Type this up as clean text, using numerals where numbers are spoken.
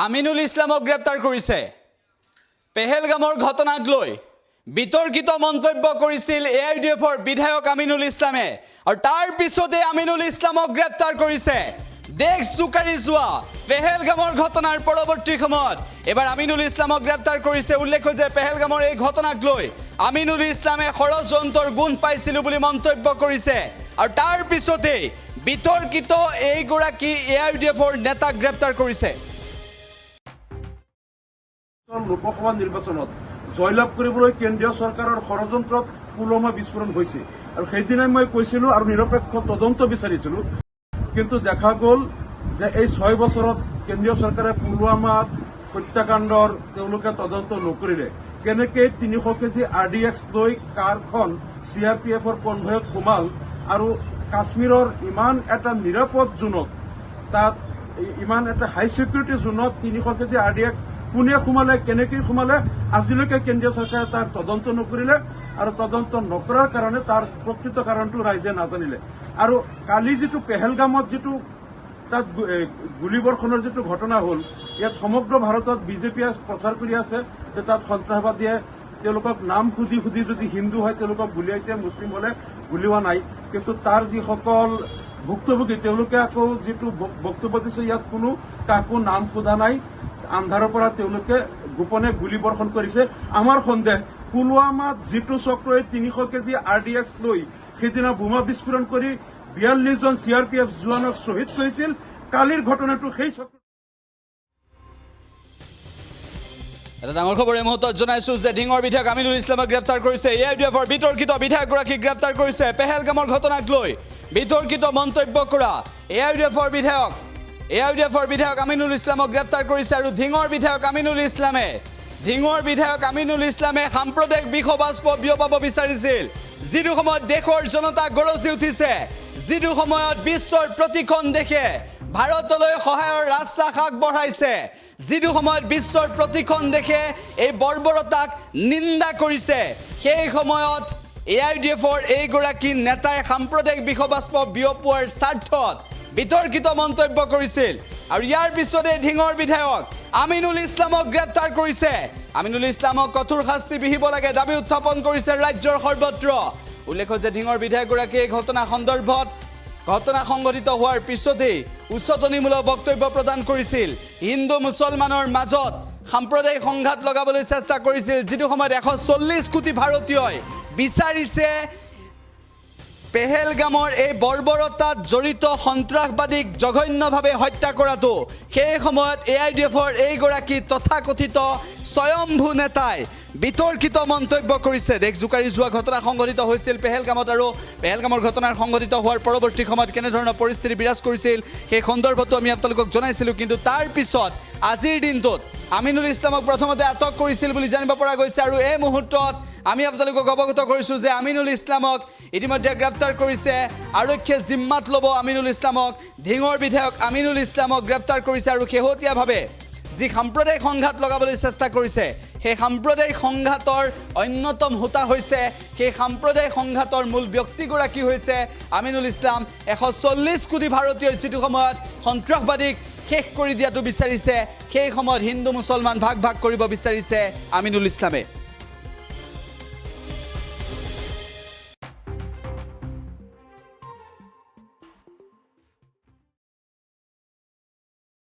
আমিনুল ইসলামক গ্ৰেপ্তাৰ কৰিছে। পেহেলগামৰ ঘটনাক লৈ বিতৰ্কিত মন্তব্য কৰিছিল এআইডিএফৰ বিধায়ক আমিনুল ইসলামে আৰু তাৰ পিছতে আমিনুল ইসলামক গ্ৰেপ্তাৰ কৰিছে। দেশ জোকাৰি যোৱা পেহেলগামৰ ঘটনাৰ পৰৱৰ্তী সময়ত এবাৰ আমিনুল ইসলামক গ্ৰেপ্তাৰ কৰিছে। উল্লেখ্য যে পেহেলগামৰ এই ঘটনাক লৈ আমিনুল ইসলামে ষড়যন্ত্ৰৰ গুণ পাইছিল বুলি মন্তব্য কৰিছে আৰু তাৰ পিছতে বিতৰ্কিত এইগৰাকী এআইডিএফৰ নেতাক গ্ৰেপ্তাৰ কৰিছে। লোকসভা নিৰ্বাচনত জয়লাভ কৰিবলৈ কেন্দ্ৰীয় চৰকাৰৰ ষড়যন্ত্ৰত পুলমা বিস্ফোৰণ হৈছে আৰু সেইদিনাই মই কৈছিলোঁ আৰু নিৰপেক্ষ তদন্ত বিচাৰিছিলোঁ, কিন্তু দেখা গ'ল যে এই 6 বছৰত কেন্দ্ৰীয় চৰকাৰে পুলৱামাত হত্যাকাণ্ডৰ তেওঁলোকে তদন্ত নকৰিলে। কেনেকৈ 300 কেজি RDX লৈ কাৰখন CRPFৰ কনভয়ত সোমাল আৰু কাশ্মীৰৰ ইমান এটা নিৰাপদ জোনত, তাত ইমান এটা হাই ছিকিউৰিটি জোনত 300 কেজি RDX কোনে সোমালে, কেনেকৈ সোমালে, আজিলৈকে কেন্দ্ৰীয় চৰকাৰে তাৰ তদন্ত নকৰিলে আৰু তদন্ত নকৰাৰ কাৰণে তাৰ প্ৰকৃত কাৰণটো ৰাইজে নাজানিলে। আৰু কালি যিটো পেহেলগামত যিটো তাত গুলীবৰ্ষণৰ যিটো ঘটনা হ'ল, ইয়াত সমগ্ৰ ভাৰতত বিজেপিয়ে প্ৰচাৰ কৰি আছে যে তাত সন্ত্ৰাসবাদীয়ে তেওঁলোকক নাম সুধি সুধি যদি হিন্দু হয় তেওঁলোকক গুলিয়াইছে, মুছলিম হলে গুলিওৱা নাই। কিন্তু তাৰ যিসকল ভুক্তভোগী তেওঁলোকে আকৌ যিটো বক্তব্য দিছে, ইয়াত কোনো কাকো নাম সোধা নাই, আন্ধাৰৰ পৰা তেওঁলোকে গোপনে গুলীবৰ্ষণ কৰিছে। আমাৰ সন্দেহ পুলৱামাত যিটো চক্ৰই 300 কেজি RDX লৈ সেইদিনা বোমা বিস্ফোৰণ কৰি 42 জন CRPF জোৱানক শ্বহীদ কৰিছিল, কালিৰ ঘটনাটো সেই চক্ৰ। এটা ডাঙৰ খবৰ এই মুহূৰ্তত জনাইছো যে ঢিঙৰ বিধায়ক আমিনুল ইসলামক গ্ৰেপ্তাৰ কৰিছে। এআইডিএফৰ বিতৰ্কিত বিধায়কগৰাকীক গ্ৰেপ্তাৰ কৰিছে। পেহেলগামৰ ঘটনাক লৈ বিতৰ্কিত মন্তব্য কৰা এআইডিএফৰ বিধায়ক আমিনুল ইসলামক গ্ৰেপ্তাৰ কৰিছে আৰু ঢিঙৰ বিধায়ক আমিনুল ইসলামে সাম্প্ৰদায়িক বিষবাস্প বিয়পাব বিচাৰিছিল। যিটো সময়ত দেশৰ জনতা গৰজি উঠিছে, যিটো সময়ত বিশ্বৰ প্ৰতিখন দেশে ভাৰতলৈ সহায়ৰ ৰাজচাষ আগবঢ়াইছে, যিটো সময়ত বিশ্বৰ প্ৰতিখন দেশে এই বৰ্বৰতাক নিন্দা কৰিছে, সেই সময়ত এআইডিএফৰ এইগৰাকী নেতাই সাম্প্ৰদায়িক বিষবাস্প বিয়পোৱাৰ স্বাৰ্থত বিতৰ্কিত মন্তব্য কৰিছিল আৰু ইয়াৰ পিছতে ঢিঙৰ বিধায়ক আমিনুল ইসলামক গ্ৰেপ্তাৰ কৰিছে। আমিনুল ইসলামক কঠোৰ শাস্তি বিহিব লাগে দাবী উত্থাপন কৰিছে ৰাজ্যৰ সৰ্বত্ৰ। উল্লেখ্য যে ঢিঙৰ বিধায়কগৰাকীয়ে ঘটনা সন্দৰ্ভত ঘটনা সংঘটিত হোৱাৰ পিছতেই উচতনিমূলক বক্তব্য প্ৰদান কৰিছিল। হিন্দু মুছলমানৰ মাজত সাম্প্ৰদায়িক সংঘাত লগাবলৈ চেষ্টা কৰিছিল, যিটো সময়ত 140 কোটি ভাৰতীয়ই বিচাৰিছে পেহেলগামৰ এই বৰ্বৰতাত জড়িত সন্ত্ৰাসবাদীক জঘন্যভাৱে হত্যা কৰাটো। সেই সময়ত এআইডিএফৰ এইগৰাকী তথাকথিত স্বয়ম্ভু নেতাই বিতৰ্কিত মন্তব্য কৰিছে। দেশ জোকাৰি যোৱা ঘটনা সংঘটিত হৈছিল পেহেলগামত আৰু পেহেলগামৰ ঘটনাৰ সংঘটিত হোৱাৰ পৰৱৰ্তী সময়ত কেনেধৰণৰ পৰিস্থিতি বিৰাজ কৰিছিল সেই সন্দৰ্ভতো আমি আপোনালোকক জনাইছিলোঁ। কিন্তু তাৰ পিছত আজিৰ দিনটোত আমিনুল ইসলামক প্ৰথমতে আটক কৰিছিল বুলি জানিব পৰা গৈছে আৰু এই মুহূৰ্তত আমি আপোনালোকক অৱগত কৰিছোঁ যে আমিনুল ইসলামক ইতিমধ্যে গ্ৰেপ্তাৰ কৰিছে। আৰক্ষীয়ে জিম্মাত ল'ব আমিনুল ইসলামক। ঢিঙৰ বিধায়ক আমিনুল ইসলামক গ্ৰেপ্তাৰ কৰিছে আৰু শেহতীয়াভাৱে যি সাম্প্ৰদায়িক সংঘাত লগাবলৈ চেষ্টা কৰিছে, সেই সাম্প্ৰদায়িক সংঘাতৰ অন্যতম হোতা হৈছে, সেই সাম্প্ৰদায়িক সংঘাতৰ মূল ব্যক্তিগৰাকী হৈছে আমিনুল ইসলাম। 140 কোটি ভাৰতীয়ই যিটো সময়ত সন্ত্ৰাসবাদীক শেষ কৰি দিয়াটো বিচাৰিছে, সেই সময়ত হিন্দু মুছলমান ভাগ ভাগ কৰিব বিচাৰিছে আমিনুল ইসলামে।